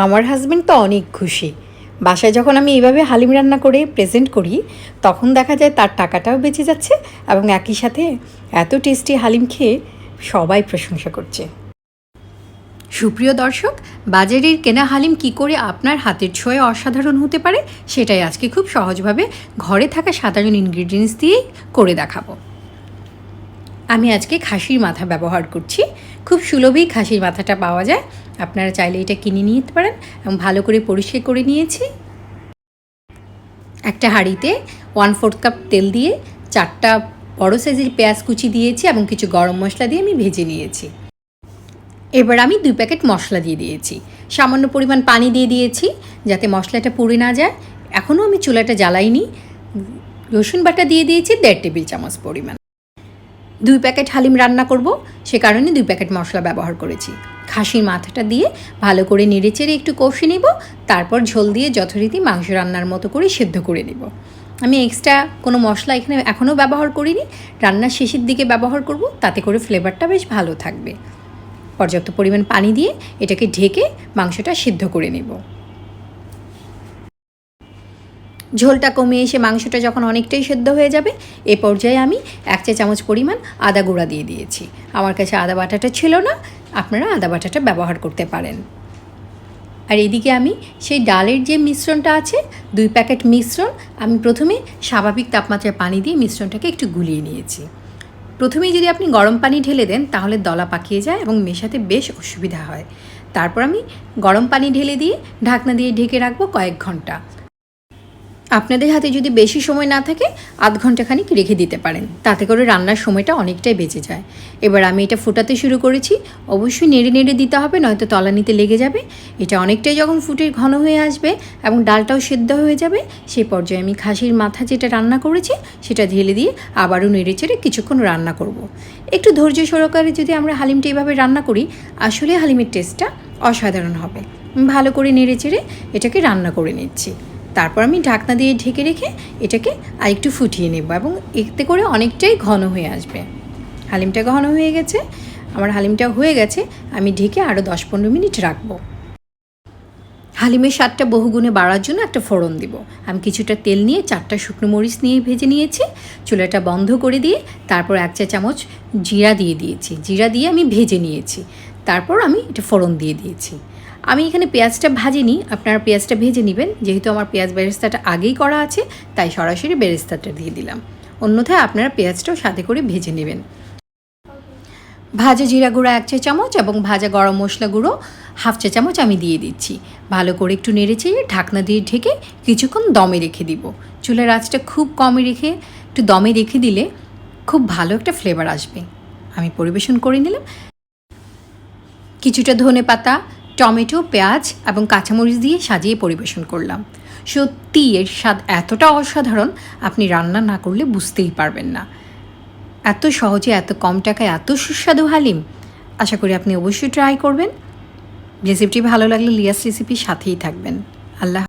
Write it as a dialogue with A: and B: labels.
A: আমার হাজবেন্ড তো অনেক খুশি। বাসায় যখন আমি এইভাবে হালিম রান্না করে প্রেজেন্ট করি তখন দেখা যায় তার টাকাটাও বেঁচে যাচ্ছে এবং একই সাথে এত টেস্টি হালিম খেয়ে সবাই প্রশংসা করছে। সুপ্রিয় দর্শক, বাজারের কেনা হালিম কি করে আপনার হাতের ছোঁয়ায় অসাধারণ হতে পারে সেটাই আজকে খুব সহজভাবে ঘরে থাকা সাধারণ ইনগ্রিডিয়েন্টস দিয়েই করে দেখাবো। আমি আজকে খাসির মাথা ব্যবহার করছি। খুব সুলভেই খাসির মাথাটা পাওয়া যায়, আপনারা চাইলে এটা কিনে নিতে পারেন এবং ভালো করে পরিষ্কার করে নিয়েছি। একটা হাঁড়িতে 1/4 কাপ তেল দিয়ে 4টা বড় সাইজের পেঁয়াজ কুচি দিয়েছি এবং কিছু গরম মশলা দিয়ে আমি ভেজে নিয়েছি। এবার আমি 2 প্যাকেট মশলা দিয়ে দিয়েছি, সামান্য পরিমাণ পানি দিয়ে দিয়েছি যাতে মশলাটা পুড়ে না যায়। এখনও আমি চুলাটা জ্বালাইনি। রসুন বাটা দিয়ে দিয়েছি 1.5 টেবিল চামচ পরিমাণ। 2 প্যাকেট হালিম রান্না করব, সে কারণে 2 প্যাকেট মশলা ব্যবহার করেছি। খাসির মাথাটা দিয়ে ভালো করে নেড়েচেড়ে একটু কষে নেব, তারপর ঝোল দিয়ে যথারীতি মাংস রান্নার মতো করে সেদ্ধ করে নেব। আমি এক্সট্রা কোনো মশলা এখানে এখনও ব্যবহার করিনি, রান্নার শেষের দিকে ব্যবহার করব, তাতে করে ফ্লেভারটা বেশ ভালো থাকবে। পর্যাপ্ত পরিমাণ পানি দিয়ে এটাকে ঢেকে মাংসটা সিদ্ধ করে নেব। ঝোলটা কমে এসে মাংসটা যখন অনেকটাই সেদ্ধ হয়ে যাবে এ পর্যায়ে আমি 1 চা চামচ পরিমাণ আদা গুঁড়া দিয়ে দিয়েছি। আমার কাছে আদা বাটাটা ছিল না, আপনারা আদা বাটাটা ব্যবহার করতে পারেন। আর এদিকে আমি সেই ডালের যে মিশ্রণটা আছে 2 প্যাকেট মিশ্রণ আমি প্রথমে স্বাভাবিক তাপমাত্রায় পানি দিয়ে মিশ্রণটাকে একটু গুলিয়ে নিয়েছি। প্রথমেই যদি আপনি গরম পানি ঢেলে দেন তাহলে দলা পাকিয়ে যায় এবং মেশাতে বেশ অসুবিধা হয়। তারপর আমি গরম পানি ঢেলে দিয়ে ঢাকনা দিয়ে ঢেকে রাখবো কয়েক ঘন্টা। আপনাদের হাতে যদি বেশি সময় না থাকে আধ ঘন্টাখানিক রেখে দিতে পারেন, তাতে করে রান্নার সময়টা অনেকটাই বেঁচে যায়। এবার আমি এটা ফোটাতে শুরু করেছি, অবশ্যই নেড়ে নেড়ে দিতে হবে, নয়তো তলানিতে লেগে যাবে। এটা অনেকটাই যখন ফুটে ঘন হয়ে আসবে এবং ডালটাও সেদ্ধ হয়ে যাবে সেই পর্যায়ে আমি খাসির মাথা যেটা রান্না করেছি সেটা ঢেলে দিয়ে আবারও নেড়ে চেড়ে কিছুক্ষণ রান্না করব। একটু ধৈর্য সহকারে যদি আমরা হালিমটা এইভাবে রান্না করি আসলে হালিমের টেস্টটা অসাধারণ হবে। ভালো করে নেড়ে চেড়ে এটাকে রান্না করে নিচ্ছি। তারপর আমি ঢাকনা দিয়ে ঢেকে রেখে এটাকে আরেকটু ফুটিয়ে নেব এবং এতে করে অনেকটাই ঘন হয়ে আসবে। হালিমটা ঘন হয়ে গেছে, আমার হালিমটা হয়ে গেছে, আমি ঢেকে আরও 10-15 মিনিট রাখবো। হালিমের স্বাদটা বহুগুণে বাড়ার জন্য একটা ফোড়ন দিব। আমি কিছুটা তেল নিয়ে 4টা শুকনো মরিচ নিয়ে ভেজে নিয়েছি, চুলাটা বন্ধ করে দিয়ে তারপর 1 চা চামচ জিরা দিয়ে দিয়েছি। জিরা দিয়ে আমি ভেজে নিয়েছি, তারপর আমি এটা ফোড়ন দিয়ে দিয়েছি। আমি এখানে পেঁয়াজটা ভাজিনি, আপনারা পেঁয়াজটা ভেজে নেবেন। যেহেতু আমার পেঁয়াজ বেরেস্তাটা আগেই করা আছে তাই সরাসরি বেরেস্তাটা দিয়ে দিলাম, অন্যথায় আপনারা পেঁয়াজটাও সাথে করে ভেজে নেবেন। ভাজা জিরা গুঁড়ো 1 চা চামচ এবং ভাজা গরম মশলা গুঁড়ো 1/2 চা চামচ আমি দিয়ে দিচ্ছি। ভালো করে একটু নেড়েচেড়ে ঢাকনা দিয়ে ঢেকে কিছুক্ষণ দমে রেখে দিব। চুলার আঁচটা খুব কমে রেখে একটু দমে রেখে দিলে খুব ভালো একটা ফ্লেভার আসবে। আমি পরিবেশন করে নিলাম। কিছুটা ধনেপাতা, টমেটো, পেঁয়াজ এবং কাঁচামরিচ দিয়ে সাজিয়ে পরিবেশন করলাম। সত্যি এর স্বাদ এতটা অসাধারণ আপনি রান্না না করলে বুঝতেই পারবেন না। এত সহজে এত কম টাকায় এত সুস্বাদু হালিম, আশা করি আপনি অবশ্যই ট্রাই করবেন। রেসিপিটি ভালো লাগলে লিয়াস রেসিপির সাথেই থাকবেন। আল্লাহ।